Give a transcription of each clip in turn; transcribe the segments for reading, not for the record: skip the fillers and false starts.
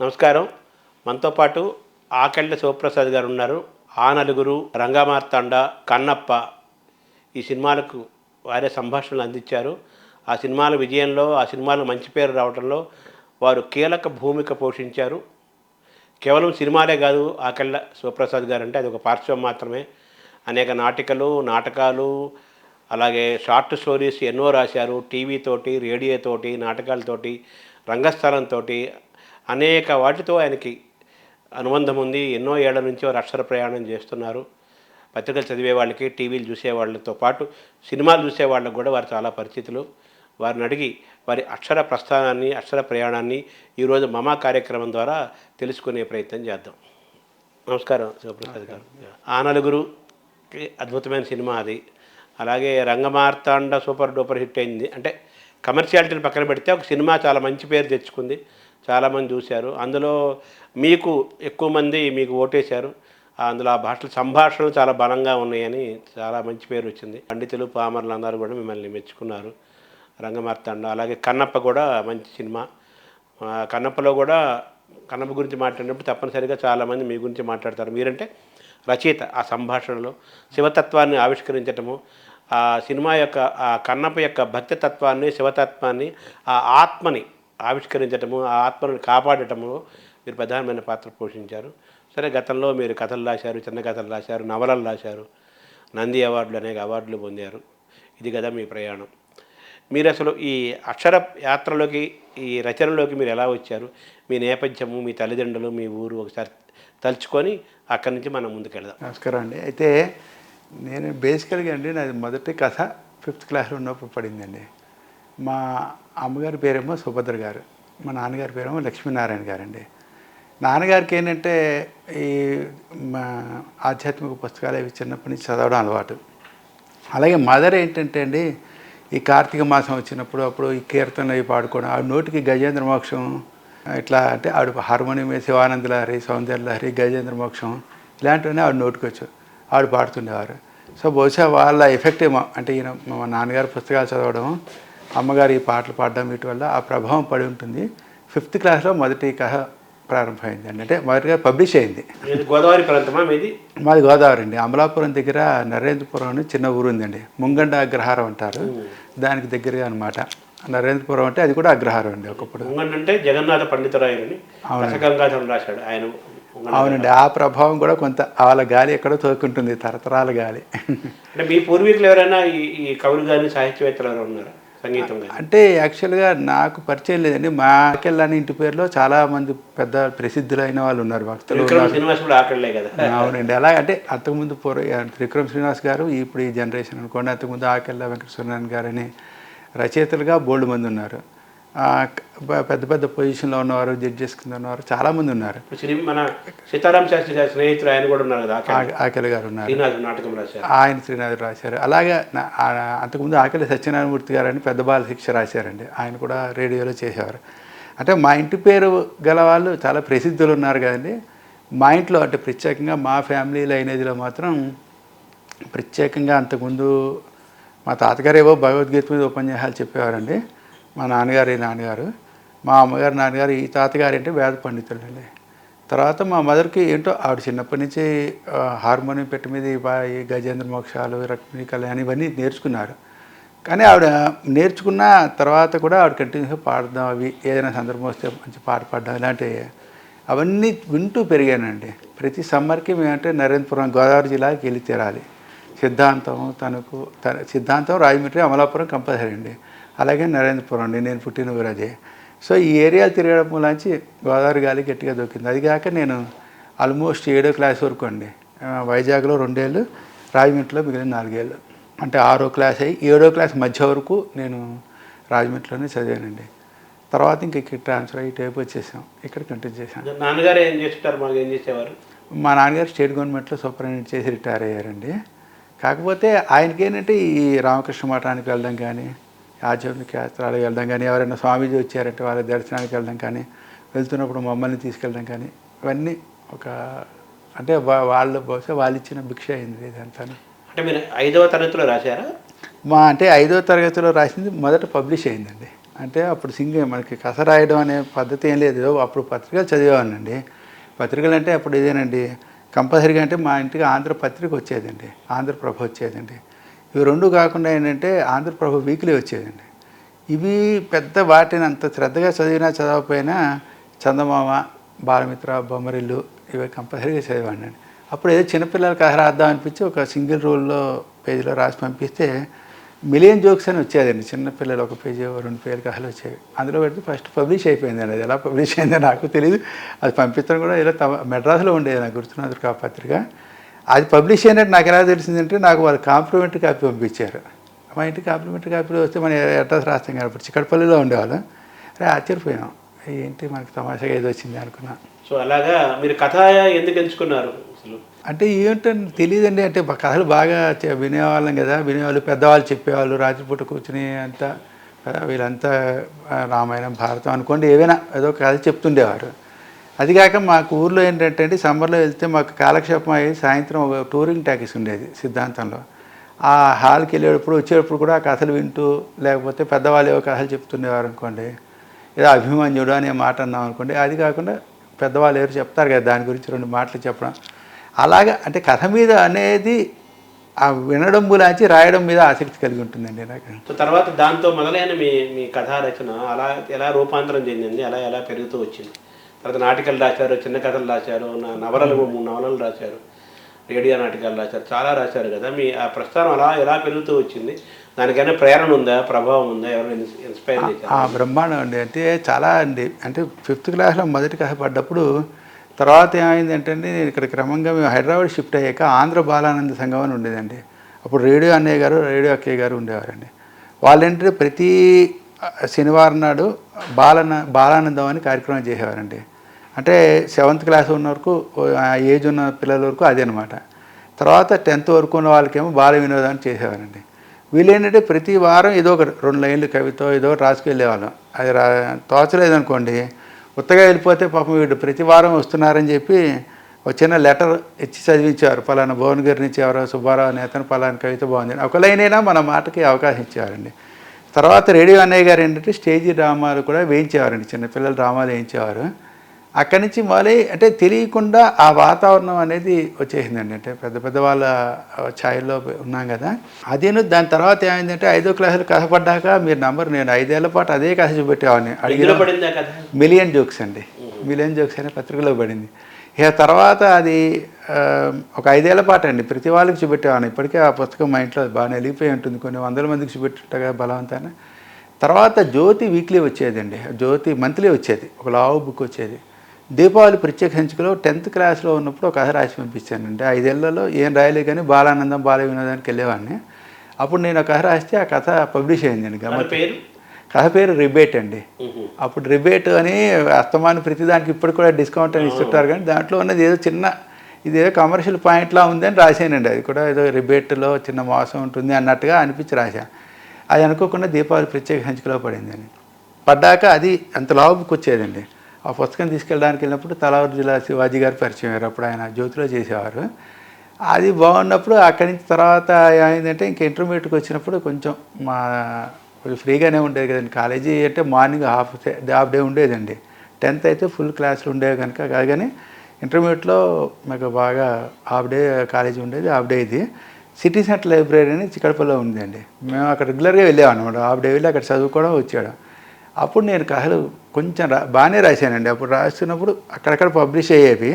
నమస్కారం. మనతో పాటు ఆకెళ్ళ శివప్రసాద్ గారు ఉన్నారు. ఆ నలుగురు, రంగమార్తాండ, కన్నప్ప ఈ సినిమాలకు వారే సంభాషణలు అందించారు. ఆ సినిమాల విజయంలో, ఆ సినిమాలకు మంచి పేరు రావడంలో వారు కీలక భూమిక పోషించారు. కేవలం సినిమాలే కాదు ఆకెళ్ళ శివప్రసాద్ గారు అంటే అది ఒక పార్శ్వం మాత్రమే. అనేక నాటకాలు, అలాగే షార్ట్ స్టోరీస్ ఎన్నో రాశారు. టీవీతోటి, రేడియోతోటి, నాటకాలతోటి, రంగస్థలంతో అనేక వాటితో ఆయనకి అనుబంధం ఉంది. ఎన్నో ఏళ్ల నుంచి వారు అక్షర ప్రయాణం చేస్తున్నారు. పత్రికలు చదివే వాళ్ళకి, టీవీలు చూసేవాళ్ళతో పాటు సినిమాలు చూసేవాళ్ళకు కూడా వారు చాలా పరిచితులు. వారిని అడిగి వారి అక్షర ప్రస్థానాన్ని, అక్షర ప్రయాణాన్ని ఈరోజు మమా కార్యక్రమం ద్వారా తెలుసుకునే ప్రయత్నం చేద్దాం. నమస్కారం శివప్రసాద్ గారు. ఆ నలుగురుకి అద్భుతమైన సినిమా అది. అలాగే రంగమార్తాండ సూపర్ డూపర్ హిట్ అయింది. అంటే కమర్షియాలిటీని పక్కన పెడితే ఒక సినిమా చాలా మంచి పేరు తెచ్చుకుంది. చాలామంది చూశారు. అందులో మీకు ఎక్కువ మంది మీకు ఓటేశారు. అందులో ఆ భాషల సంభాషణలు చాలా బలంగా ఉన్నాయని చాలా మంచి పేరు వచ్చింది. పండితులు, పామరులు అందరూ కూడా మిమ్మల్ని మెచ్చుకున్నారు. రంగమార్తాండ, అలాగే కన్నప్ప కూడా మంచి సినిమా. కన్నప్పలో కూడా కన్నప్ప గురించి మాట్లాడినప్పుడు తప్పనిసరిగా చాలామంది మీ గురించి మాట్లాడతారు. మీరంటే రచయిత. ఆ సంభాషణలో శివతత్వాన్ని ఆవిష్కరించటము, ఆ సినిమా యొక్క ఆ కన్నప్ప యొక్క భక్తి తత్వాన్ని, శివతత్వాన్ని, ఆ ఆత్మని ఆవిష్కరించటము, ఆ ఆత్మను కాపాడటము మీరు ప్రధానమైన పాత్ర పోషించారు. సరే, గతంలో మీరు కథలు రాశారు, చిన్న కథలు రాశారు, నవలలు రాశారు, నంది అవార్డులు అనేక అవార్డులు పొందారు. ఇది కదా మీ ప్రయాణం. మీరు అసలు ఈ అక్షర యాత్రలోకి, ఈ రచనలోకి మీరు ఎలా వచ్చారు? మీ నేపథ్యము, మీ తల్లిదండ్రులు, మీ ఊరు ఒకసారి తలుచుకొని అక్కడి నుంచి మనం ముందుకెళ్దాం. నమస్కారం అండి. అయితే నేను బేసికల్గా అండి నాది మొదటి కథ 5th క్లాస్లో ఉన్నప్పుడు పడిందండి. మా అమ్మగారి పేరేమో సుభద్ర గారు, మా నాన్నగారి పేరేమో లక్ష్మీనారాయణ గారండి. నాన్నగారికి ఏంటంటే ఈ మా ఆధ్యాత్మిక పుస్తకాలు అవి చిన్నప్పటి నుంచి చదవడం అలవాటు. అలాగే మదర్ ఏంటంటే అండి, ఈ కార్తీక మాసం వచ్చినప్పుడు అప్పుడు ఈ కీర్తనలు అవి పాడుకోవడం, ఆవిడ నోటికి గజేంద్ర మోక్షం ఇట్లా అంటే ఆవిడ హార్మోనియం శివానంద లహరి, సౌందర్య లహరి, గజేంద్ర మోక్షం ఇలాంటివన్నీ ఆవిడ నోటికి వచ్చు, ఆవిడ పాడుతుండేవారు. సో బహుశా వాళ్ళ ఎఫెక్ట్ ఏమో అంటే ఈయన మా నాన్నగారు పుస్తకాలు చదవడం, అమ్మగారు ఈ పాటలు పాడడం వీటి వల్ల ఆ ప్రభావం పడి ఉంటుంది. 5th క్లాస్లో మొదటి కథ ప్రారంభమైంది అండి. అంటే మొదటిగా పబ్లిష్ అయింది. గోదావరి ప్రాంతమా మీది? మాది గోదావరి అండి. అమలాపురం దగ్గర నరేంద్రపురం అని చిన్న ఊరు ఉందండి. ముంగండ అగ్రహారం అంటారు, దానికి దగ్గరగా అనమాట. నరేంద్రపురం అంటే అది కూడా అగ్రహారం అండి ఒకప్పుడు. అంటే జగన్నాథ పండితురాయని రాశాడు ఆయన. అవునండి, ఆ ప్రభావం కూడా కొంత వాళ్ళ గాలి ఎక్కడో తోకుంటుంది, తరతరాల గాలి. అంటే మీ పూర్వీకులు ఎవరైనా ఈ కవులు కానీ సాహిత్యవేత్తలు ఎవరైనా ఉన్నారా? సంగీతం అంటే యాక్చువల్గా నాకు పరిచయం లేదండి. మా ఆకెళ్ళని ఇంటి పేరులో చాలామంది పెద్ద ప్రసిద్ధులైన వాళ్ళు ఉన్నారు, భక్తులు. అవునండి, అలాగే అంటే అంతకుముందు త్రివిక్రమ్ శ్రీనివాస్ గారు, ఇప్పుడు ఈ జనరేషన్ అనుకోండి. అంతకుముందు ఆకెళ్ళ వెంకట సూర్యనారాయణ గారని రచయితలుగా బోల్డ్ మంది ఉన్నారు. పెద్ద పెద్ద పొజిషన్లో ఉన్నవారు, జడ్జెస్ కింద ఉన్నవారు చాలామంది ఉన్నారు. మన సీతారాం శాస్త్రి గారి స్నేహితులు ఆయన కూడా ఉన్నారు కదా, ఆకెళ్ళ గారు ఉన్నారు. నాటకం రాశారు, ఆయన శ్రీనాథ్ రాశారు. అలాగే అంతకుముందు ఆకెళ్ళ సత్యనారాయణమూర్తి గారు అని పెద్ద బాల శిక్ష రాశారండి, ఆయన కూడా రేడియోలో చేసేవారు. అంటే మా ఇంటి పేరు గల వాళ్ళు చాలా ప్రసిద్ధులు ఉన్నారు కదండి. మా ఇంట్లో అంటే ప్రత్యేకంగా మా ఫ్యామిలీ లైనేజ్లో మాత్రం ప్రత్యేకంగా అంతకుముందు మా తాతగారు ఏవో భగవద్గీత మీద ఉపన్యాసాలు చెప్పేవారండి. మా నాన్నగారు, మా అమ్మగారు నాన్నగారు, ఈ తాతగారు అంటే వేద పండితులు అండి. తర్వాత మా మదర్కి ఏంటో ఆవిడ చిన్నప్పటి నుంచి హార్మోనియం పెట్టి మీద ఈ గజేంద్ర మోక్షాలు, రక్మిణీ కళ్యాణి ఇవన్నీ నేర్చుకున్నారు. కానీ ఆవిడ నేర్చుకున్న తర్వాత కూడా ఆవిడ కంటిన్యూస్గా పాడడం, అవి ఏదైనా సందర్భం వస్తే మంచి పాట పాడడం ఇలాంటివి అవన్నీ వింటూ పెరిగానండి. ప్రతి సమ్మర్కి మేమంటే నరేంద్రపురం గోదావరి జిల్లాకి వెళ్ళి తీరాలి. సిద్ధాంతం రాజమండ్రి, అమలాపురం కంపల్సరీ అండి. అలాగే నరేంద్రపురం అండి, నేను పుట్టిన ఊరు అదే. సో ఈ ఏరియాలు తిరగడం మూలాంచి గోదావరి గాలి గట్టిగా దొరికింది. అది కాక నేను ఆల్మోస్ట్ 7వ క్లాస్ వరకు అండి వైజాగ్లో 2 ఏళ్ళు, రాజమండ్రిలో మిగిలిన 4 ఏళ్ళు. అంటే 6వ క్లాస్ అయ్యి 7వ క్లాస్ మధ్య వరకు నేను రాజమండ్రిలోనే చదివానండి. తర్వాత ఇంక ఇక్కడ ట్రాన్స్ఫర్ అయ్యి టైపు వచ్చేసాం, ఇక్కడ కంటిన్యూ చేశాను. నాన్నగారు ఏం చేస్తారు? మాకు ఏం చేసేవారు? మా నాన్నగారు స్టేట్ గవర్నమెంట్లో సూపరింటెండెంట్ చేసి రిటైర్ అయ్యారండి. కాకపోతే ఆయనకి ఏంటంటే ఈ రామకృష్ణ మఠానికి వెళ్ళడం కానీ, ఆధ్యాత్మిక యాత్రలకు వెళ్ళడం కానీ, ఎవరైనా స్వామీజీ వచ్చారంటే వాళ్ళ దర్శనానికి వెళ్ళడం కానీ, వెళ్తున్నప్పుడు మమ్మల్ని తీసుకెళ్ళడం కానీ, ఇవన్నీ ఒక అంటే వాళ్ళు బహుశా వాళ్ళు ఇచ్చిన భిక్ష అయింది ఇదంతా. అంటే మీరు 5వ తరగతిలో రాశారా? అంటే 5వ తరగతిలో రాసింది మొదట పబ్లిష్ అయిందండి. అంటే అప్పుడు మనకి కథ రాయడం అనే పద్ధతి ఏం లేదు. అప్పుడు పత్రికలు చదివేవాడినండి. పత్రికలు అంటే అప్పుడు ఇదేనండి, కంపల్సరీగా అంటే మా ఇంటికి ఆంధ్రపత్రిక వచ్చేదండి, ఆంధ్రప్రభ వచ్చేదండి. ఇవి రెండు కాకుండా ఏంటంటే ఆంధ్రప్రభ వీక్లీ వచ్చేదండి. ఇవి పెద్ద వాటిని అంత శ్రద్ధగా చదివినా చదవకపోయినా చందమామ, బాలమిత్ర, బొమ్మరిల్లు ఇవి కంపల్సరీగా చదివాడినండి. అప్పుడు ఏదో చిన్నపిల్లల కథ రాద్దాం అనిపించి ఒక సింగిల్ రూల్లో పేజీలో రాసి పంపిస్తే మిలియన్ జోక్స్ అని వచ్చేదండి. చిన్నపిల్లలు ఒక పేజీ 2 పేజీల కథలు వచ్చేవి. అందులో పెడితే ఫస్ట్ పబ్లిష్ అయిపోయిందండి. అది ఎలా పబ్లిష్ అయిందో నాకు తెలియదు. అది పంపించడం కూడా ఇలా మెడ్రాస్లో ఉండేది, నాకు గుర్తున్నది ఆ పత్రిక. అది పబ్లిష్ అయినట్టు నాకు ఎలా తెలిసిందంటే నాకు వాళ్ళు కాంప్లిమెంటరీ కాపీ పంపించారు. మా ఇంటికి కాంప్లిమెంటరీ కాపీలో వస్తే మనం అడ్రస్ రాస్తాం కదా, ఇప్పుడు చిక్కడపల్లిలో ఉండేవాళ్ళం. అరే ఆశ్చర్యపోయాం, ఏంటి మనకి తమాషాగా ఏదో వచ్చింది అనుకున్నా. సో అలాగా మీరు కథ ఎందుకు ఎంచుకున్నారు అసలు? అంటే ఏంటంటే తెలియదండి. అంటే కథలు బాగా వినేవాళ్ళం కదా, వినేవాళ్ళు, పెద్దవాళ్ళు చెప్పేవాళ్ళు, రాత్రిపూట కూర్చుని అంతా వీళ్ళంతా రామాయణం, భారతం అనుకోండి, ఏవైనా ఏదో కథ చెప్తుండేవారు. అది కాక మాకు ఊర్లో ఏంటంటే సమ్మర్లో వెళ్తే మాకు కాలక్షేపం అయ్యి సాయంత్రం ఒక టూరింగ్ టాకీస్ ఉండేది సిద్ధాంతంలో. ఆ హాల్కి వెళ్ళేటప్పుడు వచ్చేటప్పుడు కూడా ఆ కథలు వింటూ, లేకపోతే పెద్దవాళ్ళు ఏవో కథలు చెప్తుండేవారు అనుకోండి, ఏదో అభిమన్యుడు అనే మాట అన్నాం అనుకోండి, అది కాకుండా పెద్దవాళ్ళు ఎవరు చెప్తారు కదా దాని గురించి 2 మాటలు చెప్పడం, అలాగా అంటే కథ మీద అనేది ఆ వినడం గురించి రాయడం మీద ఆసక్తి కలిగి ఉంటుందండి నాకు. సో తర్వాత దాంతో మొదలైన మీ కథా రచన అలా ఎలా రూపాంతరం చెందింది, అలా ఎలా పెరుగుతూ వచ్చింది? తర్వాత నాటికలు రాశారు, చిన్న కథలు రాశారు, నవలలు 3 నవలలు రాశారు, రేడియో నాటకాలు రాశారు, చాలా రాశారు కదా. మీ ఆ ప్రస్థానం అలా ఎలా పెరుగుతూ వచ్చింది? దానికైనా ప్రేరణ ఉందా, ప్రభావం ఉందా, ఎవరు ఇన్స్పైర్ చేశారు? బ్రహ్మాండం అండి. అంటే చాలా అండి. అంటే 5th క్లాస్లో మొదటి కథ పడ్డప్పుడు తర్వాత ఏమైంది అంటే నేను ఇక్కడ క్రమంగా మేము హైదరాబాద్ షిఫ్ట్ అయ్యాక ఆంధ్ర బాలానంద సంఘం అని ఉండేదండి. అప్పుడు రేడియో అన్నయ్య గారు, రేడియో అక్కయ్య గారు ఉండేవారండి. వాళ్ళేంటంటే ప్రతి శనివారం నాడు బాలానందం అని కార్యక్రమం చేసేవారండి. అంటే 7th క్లాస్ ఉన్న వరకు, ఏజ్ ఉన్న పిల్లల వరకు అదే అనమాట. తర్వాత 10th వరకు ఉన్న వాళ్ళకేమో బాల వినోదాన్ని చేసేవారండి. వీళ్ళేంటంటే ప్రతి వారం ఏదో ఒక 2 లైన్లు కవితో ఏదో ఒకటి రాసుకెళ్ళేవాళ్ళం. అది తోచలేదనుకోండి, ఉత్తగా వెళ్ళిపోతే పాపం వీడు ప్రతి వారం వస్తున్నారని చెప్పి ఒక చిన్న లెటర్ ఇచ్చి చదివించేవారు. పలానా భువనగిరి నుంచి ఎవరో సుబ్బారావు అనే అతను పలానా కవిత బాగుంది, ఒక లైన్ అయినా మన మాటకి అవకాశం ఇచ్చేవారండి. తర్వాత రేడియో అన్నయ్య గారు ఏంటంటే స్టేజీ డ్రామాలు కూడా వేయించేవారండి, చిన్నపిల్లల డ్రామాలు వేయించేవారు. అక్కడి నుంచి మళ్ళీ అంటే తెలియకుండా ఆ వాతావరణం అనేది వచ్చేసిందండి. అంటే పెద్ద పెద్ద వాళ్ళ ఛాయల్లో ఉన్నాం కదా. అదేను దాని తర్వాత ఏమైందంటే 5వ క్లాసులో కథ పడ్డాక మీరు నంబర్, నేను 5 ఏళ్ల పాటు అదే కథ చూపెట్టేవాడిని. మిలియన్ జోక్స్ అండి, మిలియన్ జోక్స్ అనే పత్రికలో పడింది. ఇక తర్వాత అది ఒక 5 ఏళ్ల పాటు అండి ప్రతి వాళ్ళకి చూపెట్టేవాడిని. ఇప్పటికే ఆ పుస్తకం మా ఇంట్లో బాగా వెలిగిపోయి ఉంటుంది, కొన్ని 100 మందికి చూపెట్టుంటగా బలవంతాన. తర్వాత జ్యోతి వీక్లీ వచ్చేదండి, జ్యోతి మంత్లీ వచ్చేది, ఒక లావు బుక్ వచ్చేది. దీపావళి ప్రత్యేక సంచికలో 10th క్లాస్లో ఉన్నప్పుడు ఒక కథ రాసి పంపించానండి. 5 ఏళ్లలో ఏం రాయలే కానీ బాలానందం, బాల వినోదానికి వెళ్ళేవాడిని. అప్పుడు నేను ఒక కథ రాస్తే ఆ కథ పబ్లిష్ అయిందండి. కథ పేరు రిబేట్ అండి. అప్పుడు రిబేట్ అని అస్తమానం ప్రతిదానికి ఇప్పుడు కూడా డిస్కౌంట్ అని ఇస్తుంటారు, కానీ దాంట్లో ఉన్నది ఏదో చిన్న, ఇదేదో కమర్షియల్ పాయింట్లా ఉందని రాశానండి. అది కూడా ఏదో రిబేట్లో చిన్న మోసం ఉంటుంది అన్నట్టుగా అనిపించి రాశాను. అది అనుకోకుండా దీపావళి ప్రత్యేక సంచికలో పడిందని. పడ్డాక అది అంత లాభకు వచ్చేదండి. ఆ పుస్తకం తీసుకెళ్ళడానికి వెళ్ళినప్పుడు తలావూరు జిల్లా శివాజీ గారు పరిచయం అయ్యారు. అప్పుడు ఆయన జ్యోతిలో చేసేవారు. అది బాగున్నప్పుడు అక్కడి నుంచి తర్వాత ఏమైందంటే ఇంక ఇంటర్మీడియట్కి వచ్చినప్పుడు కొంచెం ఫ్రీగానే ఉండేది కదండి. కాలేజీ అంటే మార్నింగ్ హాఫ్ డే ఉండేదండి. 10th అయితే ఫుల్ క్లాసులు ఉండేవి కనుక కాదు, కానీ ఇంటర్మీడియట్లో మాకు బాగా హాఫ్ డే కాలేజీ ఉండేది. హాఫ్ డే ఇది సిటీ సెంటర్ లైబ్రరీ అని చిక్కడపల్లిలో ఉందండి. మేము అక్కడ రెగ్యులర్గా వెళ్ళాము అనమాట. హాఫ్ డే వెళ్ళి అక్కడ చదువుకోవడం వచ్చాడు. అప్పుడు నేను కథలు కొంచెం బాగానే రాశానండి. అప్పుడు రాస్తున్నప్పుడు అక్కడక్కడ పబ్లిష్ అయ్యేవి.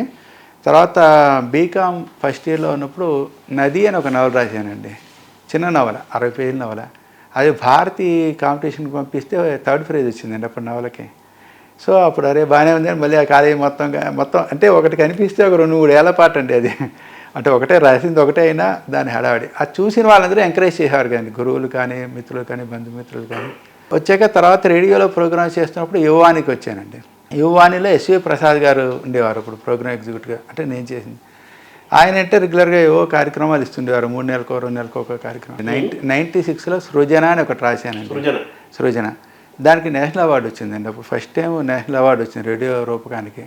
తర్వాత బీకామ్ ఫస్ట్ ఇయర్లో ఉన్నప్పుడు నది అని ఒక నవల రాశానండి, చిన్న నవల, 60 పేజీల నవల. అది భారతీ కాంపిటీషన్కి పంపిస్తే 3rd ప్రైజ్ వచ్చిందండి అప్పుడు నవలకి. సో అప్పుడు అరే బాగానే ఉందని మళ్ళీ ఆ కాలేజీ మొత్తం అంటే ఒకటి కనిపిస్తే ఒక 2-3 ఏళ్ల పాటు అండి అది. అంటే ఒకటే రాసింది ఒకటే అయినా దాని హడావిడి. అది చూసిన వాళ్ళందరూ ఎంకరేజ్ చేసేవారు కానీ, గురువులు కానీ, మిత్రులు కానీ, బంధుమిత్రులు కానీ. వచ్చాక తర్వాత రేడియోలో ప్రోగ్రామ్ చేస్తున్నప్పుడు యువవాణికి వచ్చానండి. యువవాణిలో ఎస్వి ప్రసాద్ గారు ఉండేవారు అప్పుడు ప్రోగ్రామ్ ఎగ్జిక్యూటివ్గా, అంటే నేను చేసింది. ఆయన అంటే రెగ్యులర్గా ఏవో కార్యక్రమాలు ఇస్తుండేవారు, 3 నెలలకో 2 నెలలకో ఒక కార్యక్రమం. 96లో సృజన అని ఒకటి రాశానండి. సృజన దానికి నేషనల్ అవార్డు వచ్చిందండి. అప్పుడు ఫస్ట్ టైం నేషనల్ అవార్డు వచ్చింది రేడియో రూపకానికి.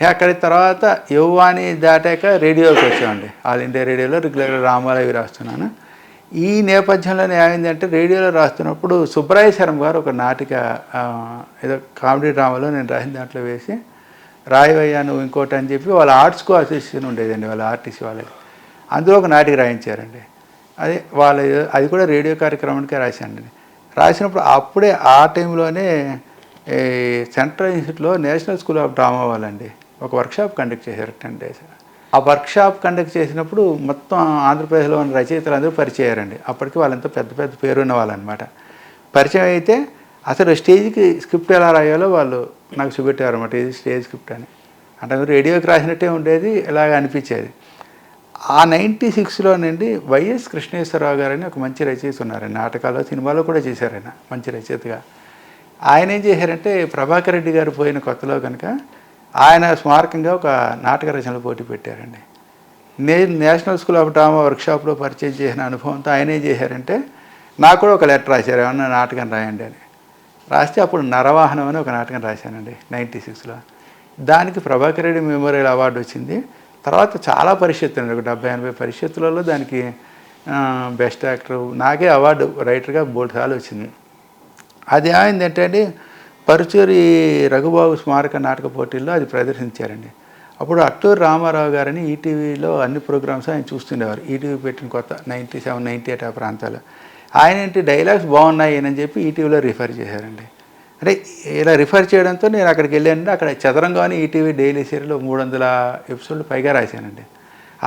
అక్కడి తర్వాత యువవాణి దాటాక రేడియోకి వచ్చామండి. ఆల్ ఇండియా రేడియోలో రెగ్యులర్గా రామాలవి రాస్తున్నాను. ఈ నేపథ్యంలోనే ఏమైందంటే రేడియోలో రాస్తున్నప్పుడు సుబ్బరాయ శర్మ గారు ఒక నాటిక ఏదో కామెడీ డ్రామాలో నేను రాసిన దాంట్లో వేసి రాయవయ్యా నువ్వు ఇంకోటి అని చెప్పి వాళ్ళ ఆర్ట్స్కో అసోసియేషన్ ఉండేదండి వాళ్ళ ఆర్టీసీ వాళ్ళకి, అందులో ఒక నాటిక రాయించారండి. అది కూడా రేడియో కార్యక్రమానికే రాశానండి. రాసినప్పుడు అప్పుడే ఆ టైంలోనే ఈ సెంట్రల్ ఇన్స్టిట్యూట్లో నేషనల్ స్కూల్ ఆఫ్ డ్రామా వాళ్ళండి ఒక వర్క్షాప్ కండక్ట్ చేశారు 10 days. ఆ వర్క్షాప్ కండక్ట్ చేసినప్పుడు మొత్తం ఆంధ్రప్రదేశ్లో ఉన్న రచయితలు అందరూ పరిచయం అయ్యారండి. అప్పటికి వాళ్ళంతా పెద్ద పెద్ద పేరున్న వాళ్ళనమాట. పరిచయం అయితే అసలు స్టేజ్కి స్క్రిప్ట్ ఎలా రాయాలో వాళ్ళు నాకు చూపెట్టారు అనమాట. ఇది స్టేజ్ స్క్రిప్ట్ అని. అంటే రేడియోకి రాసినట్టే ఉండేది, ఇలాగ అనిపించేది. ఆ 96లోనండి వైఎస్ కృష్ణేశ్వరరావు గారని ఒక మంచి రచయిత ఉన్నారండి. నాటకాలు సినిమాలో కూడా చేశారు ఆయన మంచి రచయితగా. ఆయన ఏం చేశారంటే ప్రభాకర్ రెడ్డి గారు పోయిన కొత్తలో కనుక ఆయన స్మారకంగా ఒక నాటక రచనలు పోటీ పెట్టారండి. నేను నేషనల్ స్కూల్ ఆఫ్ డ్రామా వర్క్షాప్లో పరిచయం చేసిన అనుభవంతో ఆయన ఏం చేశారంటే నాకు కూడా ఒక లెటర్ రాశారు, ఏమన్నా నాటకం రాయండి అని. రాస్తే అప్పుడు నరవాహనం అని ఒక నాటకం రాశానండి 96లో. దానికి ప్రభాకర్ రెడ్డి మెమోరియల్ అవార్డు వచ్చింది. తర్వాత చాలా పరిషత్తులు, ఒక 70-80 పరిషత్తులలో దానికి బెస్ట్ యాక్టర్ నాకే అవార్డు రైటర్గా 3 సార్లు వచ్చింది. అది ఏమైందంటే అండి పరుచూరి రఘుబాబు స్మారక నాటక పోటీల్లో అది ప్రదర్శించారండి. అప్పుడు అట్టూరి రామారావు గారని ఈటీవీలో అన్ని ప్రోగ్రామ్స్ ఆయన చూస్తుండేవారు. ఈటీవీ పెట్టిన కొత్త 97, 98 ఆ ప్రాంతాలు. ఆయన ఏంటి డైలాగ్స్ బాగున్నాయి అని చెప్పి ఈటీవీలో రిఫర్ చేశారండి. అంటే ఇలా రిఫర్ చేయడంతో నేను అక్కడికి వెళ్ళానండి. అక్కడ చదరంగానే ఈటీవీ డైలీ సీరియల్ 300 ఎపిసోడ్లు పైగా రాశానండి.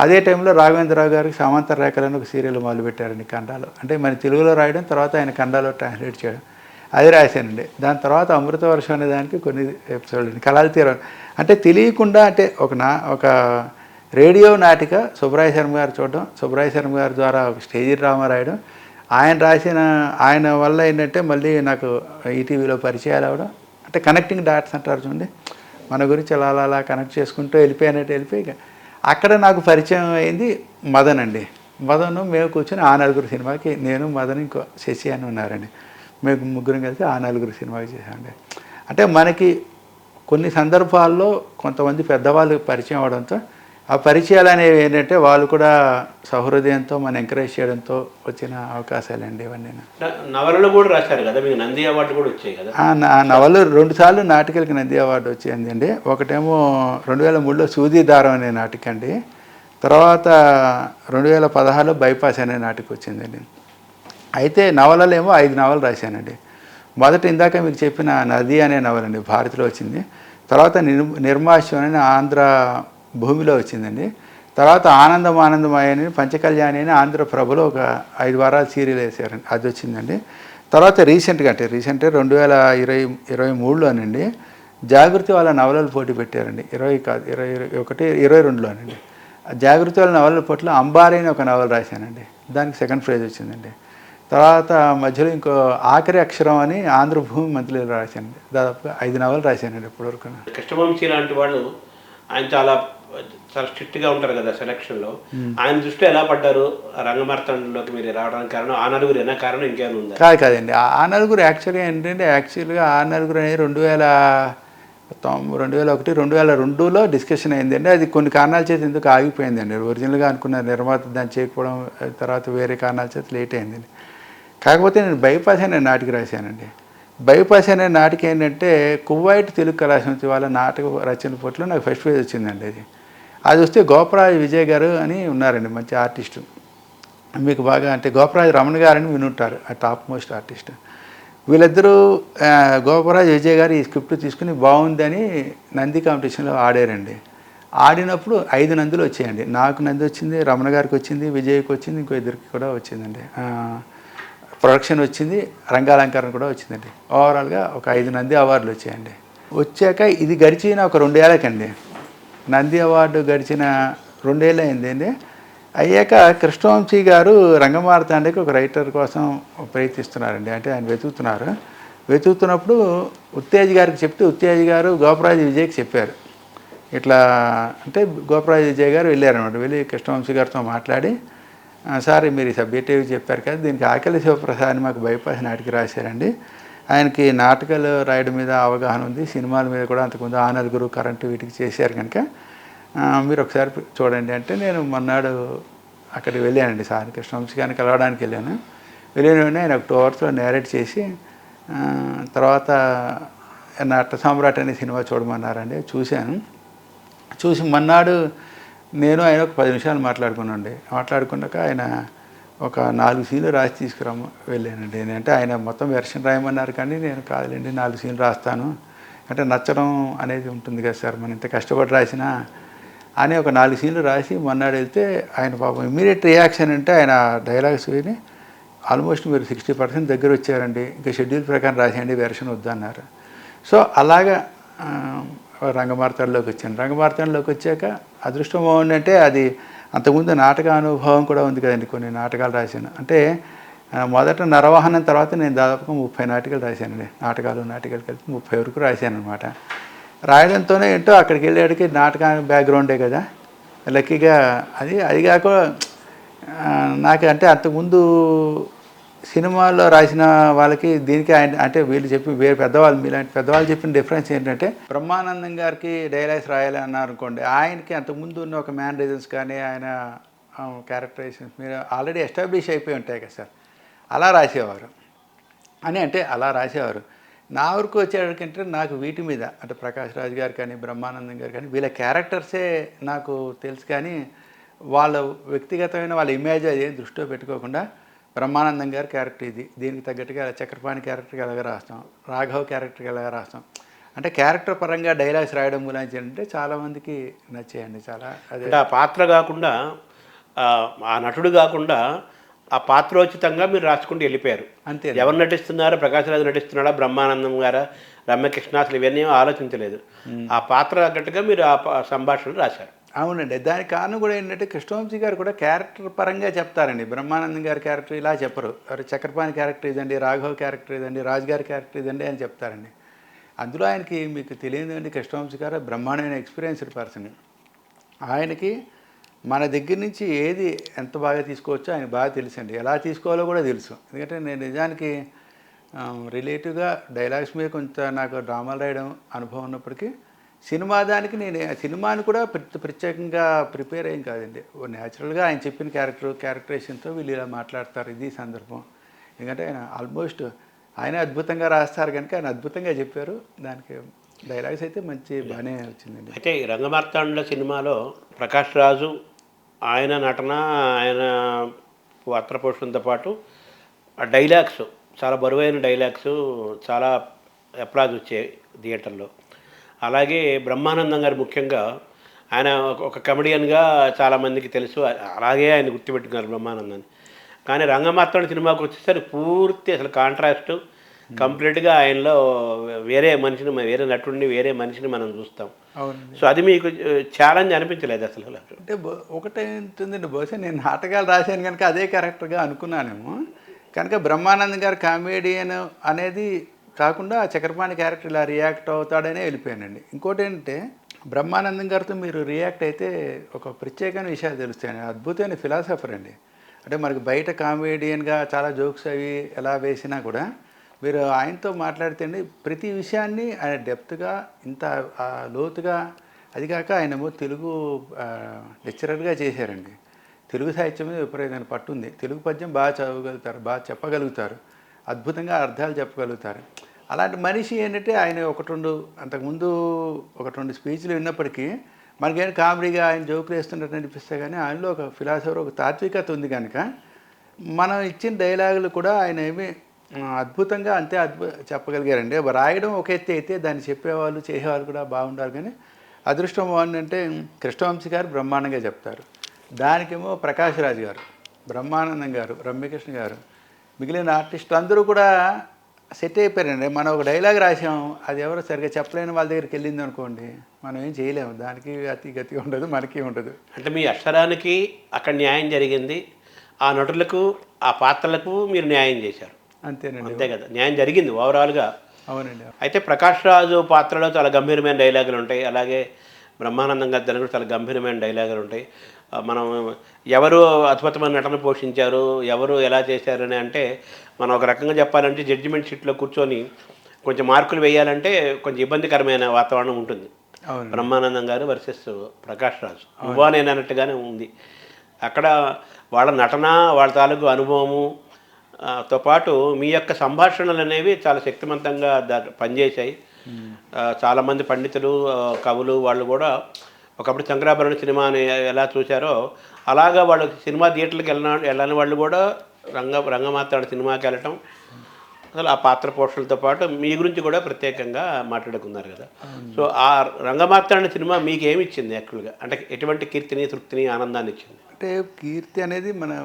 అదే టైంలో రాఘవేంద్రరావు గారికి సమాంతర రేఖలను ఒక సీరియల్ మొదలుపెట్టారండి కన్నడలో. అంటే మన తెలుగులో రాయడం, తర్వాత ఆయన కన్నడలో ట్రాన్స్లేట్ చేయడం, అది రాశానండి. దాని తర్వాత అమృతవర్షం అనే దానికి కొన్ని ఎపిసోడ్లు కళలు తీరం. అంటే తెలియకుండా అంటే ఒక రేడియో నాటిక సుబ్బరాయ శర్మ గారు చూడడం, సుబ్బరాయ శర్మ గారి ద్వారా ఒక స్టేజీ డ్రామా రాయడం, ఆయన వల్ల ఏంటంటే మళ్ళీ నాకు ఈటీవీలో పరిచయాలు అవ్వడం. అంటే కనెక్టింగ్ డాట్స్ అంటారు చూడండి, మన గురించి అలా కనెక్ట్ చేసుకుంటూ వెళ్ళిపోయి అక్కడ నాకు పరిచయం అయింది మదన్ అండి. మదన్ మేము కూర్చొని ఆ నలుగురు సినిమాకి, నేను మదన్ ఇంకో శశి అని ఉన్నారండి, మేము ముగ్గురం కలిసి ఆ నలుగురు సినిమాకి చేశామండి. అంటే మనకి కొన్ని సందర్భాల్లో కొంతమంది పెద్దవాళ్ళు పరిచయం అవడంతో ఆ పరిచయాలు అనేవి ఏంటంటే వాళ్ళు కూడా సహృదయంతో మనం ఎంకరేజ్ చేయడంతో వచ్చిన అవకాశాలండి ఇవన్నీ. నవలలు కూడా రాశారు కదా, మీకు నంది అవార్డు కూడా వచ్చాయి కదా? నవలు 2 సార్లు నాటికలకి నంది అవార్డు వచ్చిందండి. ఒకటేమో 2003లో సూది దారం అనే నాటిక అండి. తర్వాత 2016లో బైపాస్ అనే నాటిక వచ్చిందండి. అయితే నవలలేమో 5 నవలు రాశానండి. మొదట ఇందాక మీకు చెప్పిన నది అనే నవలండి భారతిలో వచ్చింది. తర్వాత నిర్మాష్యం అని ఆంధ్ర భూమిలో వచ్చిందండి. తర్వాత ఆనందమాయ అని పంచకళ్యాణి అని ఆంధ్రప్రభలో ఒక 5 వారాలు సీరియల్ వేసారండి, అది వచ్చిందండి. తర్వాత రీసెంట్గా 2023లోనండి జాగృతి వాళ్ళ నవలలు పోటీ పెట్టారండి. 22లోనండి జాగృతి వాళ్ళ నవలల పోటీలో అంబారీ అని ఒక నవల రాశానండి, దానికి 2nd ప్రైజ్ వచ్చిందండి. తర్వాత మధ్యలో ఇంకో ఆఖరి అక్షరం అని ఆంధ్రభూమి మంత్లీలో రాశానండి. దాదాపుగా 5 నవలు రాశానండి ఇప్పటివరకు. కృష్ణవంశీ లాంటి వాళ్ళు ఆయన చాలా స్ట్రిక్ట్గా ఉంటారు కదా సెలక్షన్లో. ఆయన దృష్టి ఎలా పడ్డారు రంగమార్తాండలోకి మీరు రావడానికి కారణం ఆ నలుగురు ఏనా, కారణం ఇంకేమైనా ఉందా? కాదండి, ఆ నలుగురు యాక్చువల్గా ఆ నలుగురు అనేది 2001, 2002లో డిస్కషన్ అయిందండి. అది కొన్ని కారణాల చేత ఎందుకు ఆగిపోయిందండి. ఒరిజినల్గా అనుకున్న నిర్మాత దాన్ని చేయకపోవడం, తర్వాత వేరే కారణాల చేత లేట్ అయిందండి. కాకపోతే నేను బైపాస్ అనే నాటిక రాశానండి. బైపాస్ అనే నాటిక ఏంటంటే కువైట్ తెలుగు కళాసమితి వాళ్ళ నాటక రచన పోటీలో నాకు 1st ప్రైజ్ వచ్చిందండి. అది వస్తే గోపరాజు విజయ్ గారు అని ఉన్నారండి, మంచి ఆర్టిస్టు. మీకు బాగా అంటే గోపరాజు రమణ గారని వినుంటారు, ఆ టాప్ మోస్ట్ ఆర్టిస్ట్. వీళ్ళిద్దరూ గోపరాజు విజయ్ గారు ఈ స్క్రిప్ట్ తీసుకుని బాగుందని నంది కాంపిటీషన్లో ఆడారండి. ఆడినప్పుడు 5 నందులు వచ్చాయండి. నాకు నంది వచ్చింది, రమణ గారికి వచ్చింది, విజయ్కి వచ్చింది, ఇంకో 2కి కూడా వచ్చిందండి. ప్రొడక్షన్ వచ్చింది, రంగాలంకరణ కూడా వచ్చిందండి. ఓవరాల్గా ఒక 5 నంది అవార్డులు వచ్చాయండి. వచ్చాక ఇది గడిచిన ఒక 2 ఏళ్ళకండి, నంది అవార్డు గడిచిన 2 ఏళ్ళు అయిందండి. అయ్యాక కృష్ణవంశీ గారు రంగమార్తాండకి ఒక రైటర్ కోసం ప్రయత్నిస్తున్నారండి. అంటే ఆయన వెతుకుతున్నప్పుడు ఉత్తేజ్ గారికి చెప్తే ఉత్తేజ్ గారు గోపరాజు విజయ్కి చెప్పారు. ఇట్లా అంటే గోపరాజు విజయ్ గారు వెళ్ళారనమాట. వెళ్ళి కృష్ణవంశీ గారితో మాట్లాడి, సార్ మీరు ఈ సబ్జెక్ట్ చెప్పారు కదా, దీనికి ఆకలి శివప్రసాద్ అని మాకు బైపాస్ నాటికి రాశారండి. ఆయనకి నాటకాలు రాయడం మీద అవగాహన ఉంది, సినిమాల మీద కూడా అంతకుముందు ఆ నలుగురు కరెంటు వీటికి చేశారు కనుక మీరు ఒకసారి చూడండి అంటే నేను మొన్నాడు అక్కడికి వెళ్ళానండి సార్ కృష్ణవంశీ గారిని కలవడానికి వెళ్ళాను. వెళ్ళిన ఆయన ఒక 2 అవర్స్లో నేరేట్ చేసి తర్వాత నట సామ్రాట్ అనే సినిమా చూడమన్నారండి. చూశాను. చూసి మన్నాడు నేను ఆయన ఒక 10 నిమిషాలు మాట్లాడుకున్నాక ఆయన ఒక 4 సీన్లు రాసి వెళ్ళానండి. అంటే ఆయన మొత్తం వెర్షన్ రాయమన్నారు కానీ నేను కాదులేండి 4 సీన్లు రాస్తాను, అంటే నచ్చడం అనేది ఉంటుంది కదా సార్, మనం ఇంత కష్టపడి రాసినా అని ఒక 4 సీన్లు రాసి మొన్నాడు వెళ్తే ఆయన పాపం ఇమ్మీడియట్ రియాక్షన్ అంటే ఆయన డైలాగ్స్ విని ఆల్మోస్ట్ మీరు 60% దగ్గర వచ్చారండి, ఇంకా షెడ్యూల్ ప్రకారం రాసేయండి, వెర్షన్ వద్దన్నారు. సో అలాగా రంగమార్తాండలోకి వచ్చాను. రంగమార్తాండలోకి వచ్చాక అదృష్టం బాగుందంటే అది అంతకుముందు నాటక అనుభవం కూడా ఉంది కదండి, కొన్ని నాటకాలు రాశాను. అంటే మొదట నరవాహనం తర్వాత నేను దాదాపుగా 30 నాటకాలు రాశానండి. నాటకాలు కలిపి 30 వరకు రాశాను అనమాట. రాయడంతోనే ఏంటో అక్కడికి వెళ్ళేటికి నాటకానికి బ్యాక్గ్రౌండే కదా, లక్కీగా అది కాక నాకు అంటే అంతకుముందు సినిమాల్లో రాసిన వాళ్ళకి దీనికి ఆయన అంటే వీళ్ళు చెప్పి వేరే పెద్దవాళ్ళు మీలాంటి పెద్దవాళ్ళు చెప్పిన డిఫరెన్స్ ఏంటంటే బ్రహ్మానందం గారికి డైలాగ్స్ రాయాలి అన్నారు అనుకోండి, ఆయనకి అంతకుముందు ఉన్న ఒక మ్యానరిజమ్స్ కానీ ఆయన క్యారెక్టరైజేషన్స్ మీరు ఆల్రెడీ ఎస్టాబ్లిష్ అయిపోయి ఉంటాయి కదా సార్, అలా రాసేవారు అలా రాసేవారు. నా వరకు వచ్చేటంటే నాకు వీటి మీద అంటే ప్రకాష్ రాజ్ గారు కానీ బ్రహ్మానందం గారు కానీ వీళ్ళ క్యారెక్టర్సే నాకు తెలుసు, కానీ వాళ్ళ వ్యక్తిగతమైన వాళ్ళ ఇమేజ్ అది దృష్టిలో పెట్టుకోకుండా బ్రహ్మానందం గారి క్యారెక్టర్ ఇది, దీనికి తగ్గట్టుగా చక్రపాణి క్యారెక్టర్కి ఎలాగ రాస్తాం, రాఘవ్ క్యారెక్టర్కి ఎలాగ రాస్తాం, అంటే క్యారెక్టర్ పరంగా డైలాగ్స్ రాయడం గురించి అంటే చాలామందికి నచ్చాయండి. చాలా అదే ఆ పాత్ర కాకుండా ఆ నటుడు కాకుండా ఆ పాత్రోచితంగా మీరు రాసుకుంటూ వెళ్ళిపోయారు. అంతే. ఎవరు నటిస్తున్నారో, ప్రకాష్ రాజు నటిస్తున్నాడా, బ్రహ్మానందం గారా, రమ్యకృష్ణ, అసలు ఇవన్నీ ఆలోచించలేదు. ఆ పాత్ర తగ్గట్టుగా మీరు ఆ సంభాషణలు రాశారు. అవునండి. దానికి కారణం కూడా ఏంటంటే కృష్ణవంశీ గారు కూడా క్యారెక్టర్ పరంగా చెప్తారండి. బ్రహ్మానందం గారి క్యారెక్టర్ ఇలా చెప్పరు, చక్రపాణి క్యారెక్టర్ ఇదండి, రాఘవ్ క్యారెక్టర్ ఇదండి, రాజు గారి క్యారెక్టర్ ఇదండి అని చెప్తారండి. అందులో ఆయనకి మీకు తెలియదండి, కృష్ణవంశీ గారు బ్రహ్మాండమైన ఎక్స్పీరియన్స్డ్ పర్సన్. ఆయనకి మన దగ్గర నుంచి ఏది ఎంత బాగా తీసుకోవచ్చో ఆయన బాగా తెలుసండి, ఎలా తీసుకోవాలో కూడా తెలుసు. ఎందుకంటే నేను నిజానికి రిలేటివ్గా డైలాగ్స్ మీద కొంత నాకు డ్రామాలు రాయడం అనుభవం ఉన్నప్పటికీ సినిమా దానికి నేను సినిమాని కూడా ప్రత్యేకంగా ప్రిపేర్ అయ్యం కాదండి. న్యాచురల్గా ఆయన చెప్పిన క్యారెక్టరేషన్తో వీళ్ళు ఇలా మాట్లాడతారు, ఇది సందర్భం. ఎందుకంటే ఆయన ఆల్మోస్ట్ ఆయన అద్భుతంగా రాస్తారు కనుక ఆయన అద్భుతంగా చెప్పారు. దానికి డైలాగ్స్ అయితే మంచి బాగానే వచ్చిందండి. అయితే ఈ రంగమార్తాండ సినిమాలో ప్రకాష్ రాజు ఆయన నటన, ఆయన పాత్ర పోషణతో పాటు ఆ డైలాగ్స్ చాలా బరువైన డైలాగ్స్, చాలా అప్లాజ్ వచ్చాయి థియేటర్లో. అలాగే బ్రహ్మానందం గారు ముఖ్యంగా ఆయన ఒక కమెడియన్గా చాలామందికి తెలుసు, అలాగే ఆయన గుర్తుపెట్టుకున్నారు బ్రహ్మానందాన్ని. కానీ రంగమార్తాండ సినిమాకి వచ్చేసరికి పూర్తి అసలు కాంట్రాస్ట్, కంప్లీట్గా ఆయనలో వేరే మనిషిని, వేరే నటుడిని, వేరే మనిషిని మనం చూస్తాం. సో అది మీకు ఛాలెంజ్ అనిపించలేదు అసలు? అంటే ఒకటేంటుందండి, బహుశా నేను నాటకాలు రాశాను కనుక అదే క్యారెక్టర్గా అనుకున్నానేమో, కనుక బ్రహ్మానందం గారు కామెడియన్ అనేది కాకుండా చక్రపాణి క్యారెక్టర్ ఇలా రియాక్ట్ అవుతాడనే వెళ్ళిపోయానండి. ఇంకోటి ఏంటంటే బ్రహ్మానందం గారితో మీరు రియాక్ట్ అయితే ఒక ప్రత్యేకమైన విషయాలు తెలుస్తాయండి. అద్భుతమైన ఫిలాసఫర్ అండి. అంటే మనకి బయట కామెడియన్గా చాలా జోక్స్ అవి ఎలా వేసినా కూడా మీరు ఆయనతో మాట్లాడితే అండి ప్రతి విషయాన్ని ఆయన డెప్త్గా ఇంత లోతుగా, అది కాక ఆయనేమో తెలుగు లెక్చరర్గా చేశారండి. తెలుగు సాహిత్యం మీద విపరీతమైన పట్టు ఉంది. తెలుగు పద్యం బాగా చదవగలుగుతారు, బాగా చెప్పగలుగుతారు, అద్భుతంగా అర్థాలు చెప్పగలుగుతారు. అలాంటి మనిషి ఏంటంటే ఆయన అంతకుముందు 1-2 స్పీచ్లు విన్నప్పటికీ మనకేం కామెడీగా ఆయన జోకులు వేస్తున్నట్టు అనిపిస్తే కానీ ఆయనలో ఒక ఫిలాసఫర్, ఒక తాత్వికత ఉంది కనుక మనం ఇచ్చిన డైలాగులు కూడా ఆయన ఏమి అద్భుతంగా అంతే చెప్పగలిగారండి. రాయడం ఒక ఎత్తే అయితే దాన్ని చెప్పేవాళ్ళు చేసేవాళ్ళు కూడా బాగుండాలి. కానీ అదృష్టం బాగుందంటే కృష్ణవంశీ గారు బ్రహ్మాండంగా చెప్తారు, దానికేమో ప్రకాష్ రాజ్ గారు, బ్రహ్మానందం గారు, రమ్యకృష్ణ గారు, మిగిలిన ఆర్టిస్టులు అందరూ కూడా సెట్ అయిపోయారండి. మనం ఒక డైలాగ్ రాసాం, అది ఎవరో సరిగ్గా చెప్పలేని వాళ్ళ దగ్గరికి వెళ్ళింది అనుకోండి, మనం ఏం చేయలేము, దానికి గతి ఉండదు, మనకి ఉండదు. అంటే మీ అక్షరానికి అక్కడ న్యాయం జరిగింది, ఆ నటులకు ఆ పాత్రలకు మీరు న్యాయం చేశారు. అంతేనండి. అంతే కదా, న్యాయం జరిగింది ఓవరాల్గా. అవునండి. అయితే ప్రకాష్ రాజు పాత్రలో చాలా గంభీరమైన డైలాగులు ఉంటాయి, అలాగే బ్రహ్మానందం గారి దగ్గర కూడా చాలా గంభీరమైన డైలాగులు ఉంటాయి. మనం ఎవరు అద్భుతమైన నటన పోషించారు, ఎవరు ఎలా చేశారని అంటే మనం ఒక రకంగా చెప్పాలంటే జడ్జిమెంట్ షీట్లో కూర్చొని కొంచెం మార్కులు వేయాలంటే కొంచెం ఇబ్బందికరమైన వాతావరణం ఉంటుంది. బ్రహ్మానందం గారు వర్సెస్ ప్రకాష్ రాజు, నువ్వా నేను అన్నట్టుగానే ఉంది. అక్కడ వాళ్ళ నటన, వాళ్ళ తాలూకు అనుభవము తో పాటు మీ యొక్క సంభాషణలు అనేవి చాలా శక్తివంతంగా పనిచేశాయి. చాలామంది పండితులు, కవులు వాళ్ళు కూడా ఒకప్పుడు శంకరాభరణ సినిమాని ఎలా చూశారో అలాగా వాళ్ళు సినిమా థియేటర్లకు వెళ్ళని వాళ్ళు కూడా రంగమార్తాండ సినిమాకి వెళ్ళటం, అసలు ఆ పాత్ర పోషణలతో పాటు మీ గురించి కూడా ప్రత్యేకంగా మాట్లాడుకున్నారు కదా. సో ఆ రంగమార్తాండ సినిమా మీకు ఏమి ఇచ్చింది యాక్చువల్గా? అంటే ఎటువంటి కీర్తిని, తృప్తిని, ఆనందాన్ని ఇచ్చింది? అంటే కీర్తి అనేది మనం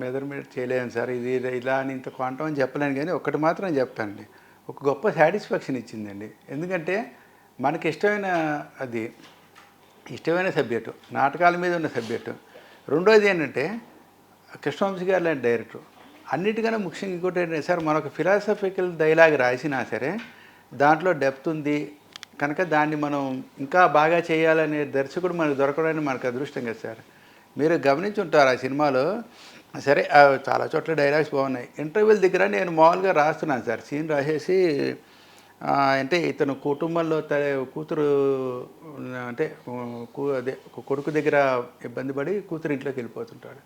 మెజర్మెంట్ చేయలేము సార్. ఇది ఇలా అని ఇంత క్వాంటం అని చెప్పలేను, కానీ ఒకటి మాత్రం చెప్తానండి, ఒక గొప్ప సాటిస్ఫాక్షన్ ఇచ్చిందండి. ఎందుకంటే మనకి ఇష్టమైన సబ్జెక్టు, నాటకాల మీద ఉన్న సబ్జెక్టు. రెండోది ఏంటంటే కృష్ణవంశీ గారు లాంటి డైరెక్టర్. అన్నిటికన్నా ముఖ్యంగా ఇంకోటి ఏంటంటే సార్, మనకు ఫిలాసఫికల్ డైలాగ్ రాసినా సరే దాంట్లో డెప్త్ ఉంది కనుక దాన్ని మనం ఇంకా బాగా చేయాలనే దర్శకుడు మనకు దొరకడానికి మనకు అదృష్టం కదా సార్. మీరు గమనించి ఉంటారు ఆ సినిమాలో, సరే చాలా చోట్ల డైలాగ్స్ బాగున్నాయి. ఇంటర్వ్యూల దగ్గర నేను మామూలుగా రాస్తున్నాను సార్, సీన్ రాసేసి అంటే ఇతను కుటుంబంలో కూతురు అంటే అదే కొడుకు దగ్గర ఇబ్బంది పడి కూతురు ఇంట్లోకి వెళ్ళిపోతుంటాడు.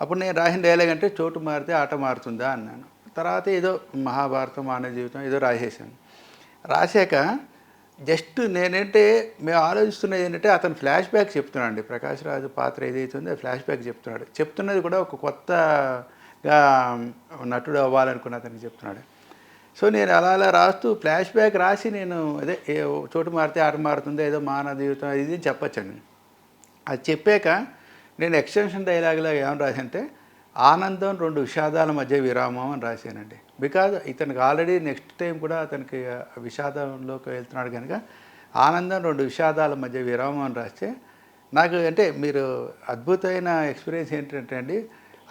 అప్పుడు నేను రాసిన డైలాగ్ అంటే చోటు మారితే ఆట మారుతుందా అన్నాను. తర్వాత ఏదో మహాభారతం, మానవ జీవితం ఏదో రాసేసాను. రాశాక జస్ట్ నేనంటే మేము ఆలోచిస్తున్నది ఏంటంటే అతను ఫ్లాష్ బ్యాక్ చెప్తున్నాడు అండి. ప్రకాష్ రాజు పాత్ర ఏదైతే ఉందో ఫ్లాష్ బ్యాక్ చెప్తున్నది కూడా ఒక కొత్తగా నటుడు అవ్వాలనుకున్న అతనికి చెప్తున్నాడు. సో నేను అలా రాస్తూ ఫ్లాష్ బ్యాక్ రాసి నేను అదే చోటు మారితే ఆట మారుతుందో ఏదో మానవ జీవితం ఇది చెప్పచ్చండి. అది చెప్పాక నేను ఎక్స్టెన్షన్ డైలాగ్లో ఏమని రాశానంటే ఆనందం 2 విషాదాల మధ్య విరామం అని రాశానండి. బికాజ్ ఇతనికి ఆల్రెడీ నెక్స్ట్ టైం కూడా అతనికి విషాదంలోకి వెళ్తున్నాడు కనుక ఆనందం 2 విషాదాల మధ్య విరామం అని రాస్తే నాకు అంటే మీరు అద్భుతమైన ఎక్స్పీరియన్స్ ఏంటంటే అండి,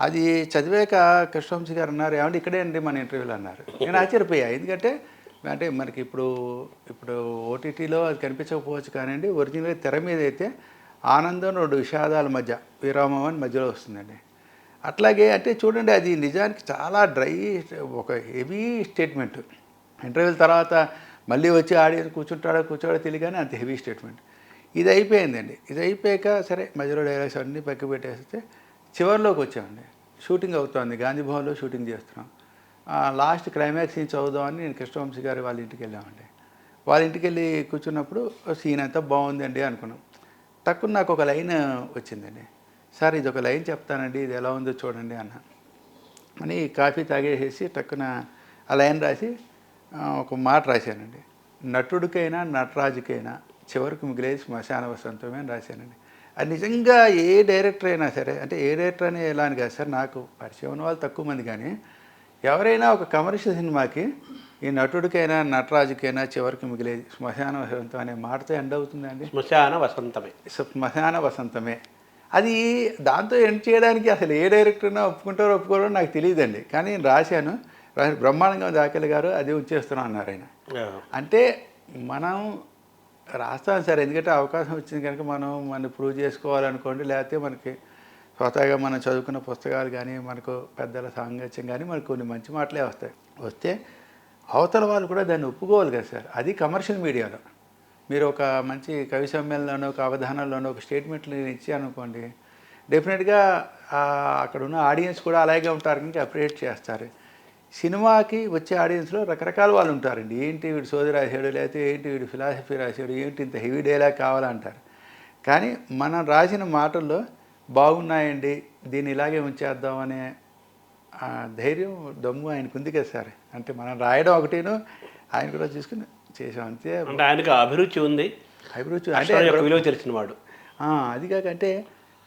అది చదివాక కృష్ణవంశీ గారు అన్నారు, ఏమంటే ఇక్కడే అండి మన ఇంటర్వ్యూలో అన్నారు. నేను ఆశ్చర్యపోయా. ఎందుకంటే అంటే మనకి ఇప్పుడు ఓటీటీలో అది కనిపించకపోవచ్చు కానివ్వండి, ఒరిజినల్గా తెర మీద అయితే ఆనందం 2 విషాదాల మధ్య విరామం అని మధ్యలో వస్తుందండి. అట్లాగే అంటే చూడండి, అది నిజానికి చాలా ఒక హెవీ స్టేట్మెంట్. ఇంటర్వ్యూల తర్వాత మళ్ళీ వచ్చి ఆడియన్స్ కూర్చోడో తెలియగానే అంత హెవీ స్టేట్మెంట్. ఇది అయిపోయిందండి. ఇది అయిపోయాక సరే మధ్యలో డైలాగ్స్ అన్నీ పక్క పెట్టేస్తే చివరిలోకి వచ్చామండి. షూటింగ్ అవుతుంది, గాంధీ భవన్లో షూటింగ్ చేస్తున్నాం. లాస్ట్ క్లైమాక్స్ సీన్ చదువుదామని నేను కృష్ణవంశీ గారు వాళ్ళ ఇంటికి వెళ్ళామండి. వాళ్ళ ఇంటికి వెళ్ళి కూర్చున్నప్పుడు సీన్ అంతా బాగుందండి అనుకున్నాం. తక్కువ నాకు ఒక లైన్ వచ్చిందండి, సార్ ఇది ఒక లైన్ చెప్తానండి, ఇది ఎలా ఉందో చూడండి అన్న అని కాఫీ తాగేసేసి టక్కున ఆ లైన్ రాసి ఒక మాట రాశానండి. నటుడికైనా నటరాజుకైనా చివరికి మిగిలేది శ్మశాన వసంతమే అని రాశానండి. అది నిజంగా ఏ డైరెక్టర్ అయినా సరే, అంటే ఏ డైరెక్టర్ అనే ఎలా అని కాదు సార్, నాకు పరిచయం ఉన్న వాళ్ళు తక్కువ మంది, కానీ ఎవరైనా ఒక కమర్షియల్ సినిమాకి ఈ నటుడికైనా నటరాజుకైనా చివరికి మిగిలేది శ్మశాన వసంతం అనే మాటతో ఎండ్ అవుతుందండి. శ్మశాన వసంతమే అది. దాంతో ఎండ్ చేయడానికి అసలు ఏ డైరెక్టర్నా ఒప్పుకుంటారో ఒప్పుకోరో నాకు తెలియదండి. కానీ నేను రాశాను, బ్రహ్మాండంగా దాఖలు గారు అది ఉంచేస్తున్నాం అన్నారు ఆయన. అంటే మనం రాస్తాం సార్, ఎందుకంటే అవకాశం వచ్చింది కనుక మనం ప్రూవ్ చేసుకోవాలనుకోండి, లేకపోతే మనకి స్వతహాగా మనం చదువుకున్న పుస్తకాలు కానీ మనకు పెద్దల సాంగత్యం కానీ మనకు కొన్ని మంచి మాటలే వస్తే అవతల వాళ్ళు కూడా దాన్ని ఒప్పుకోవాలి కదా సార్. అది కమర్షియల్ మీడియాలో మీరు ఒక మంచి కవి సమ్మేళనంలోనో ఒక అవధానంలోనో ఒక స్టేట్మెంట్లు ఇచ్చారనుకోండి, డెఫినెట్గా అక్కడ ఉన్న ఆడియన్స్ కూడా అలాగే ఉంటారు కనుక అప్రిషియేట్ చేస్తారు. సినిమాకి వచ్చే ఆడియన్స్లో రకరకాల వాళ్ళు ఉంటారండి. ఏంటి వీడు సోది రాశాడు, లేకపోతే ఏంటి వీడు ఫిలాసఫీ రాశాడు, ఏంటి ఇంత హెవీ డైలాగ్ కావాలంటారు. కానీ మనం రాసిన మాటల్లో బాగున్నాయండి, దీన్ని ఇలాగే ఉంచేద్దామనే ధైర్యం దమ్ము ఆయనకు ఉంది కదా సార్. అంటే మనం రాయడం ఒకటేను, ఆయన కూడా చూసుకుని చేసాం అంతే. అంటే ఆయనకు అభిరుచి ఉంది, అంటే విలువ తెలిసినవాడు. అది కాకంటే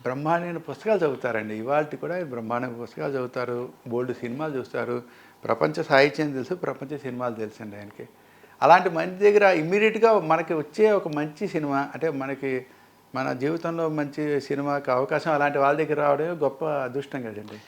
బ్రహ్మాండమైన పుస్తకాలు చదువుతారండి. ఇవాళ కూడా బ్రహ్మాండమైన పుస్తకాలు చదువుతారు, బోల్డ్ సినిమాలు చూస్తారు. ప్రపంచ సాహిత్యం తెలుసు, ప్రపంచ సినిమాలు తెలుసండి ఆయనకి. అలాంటి మంచి దగ్గర ఇమ్మీడియట్గా మనకి వచ్చే ఒక మంచి సినిమా, అంటే మన జీవితంలో మంచి సినిమాకి అవకాశం అలాంటి వాళ్ళ దగ్గర రావడమే గొప్ప అదృష్టం కదండి.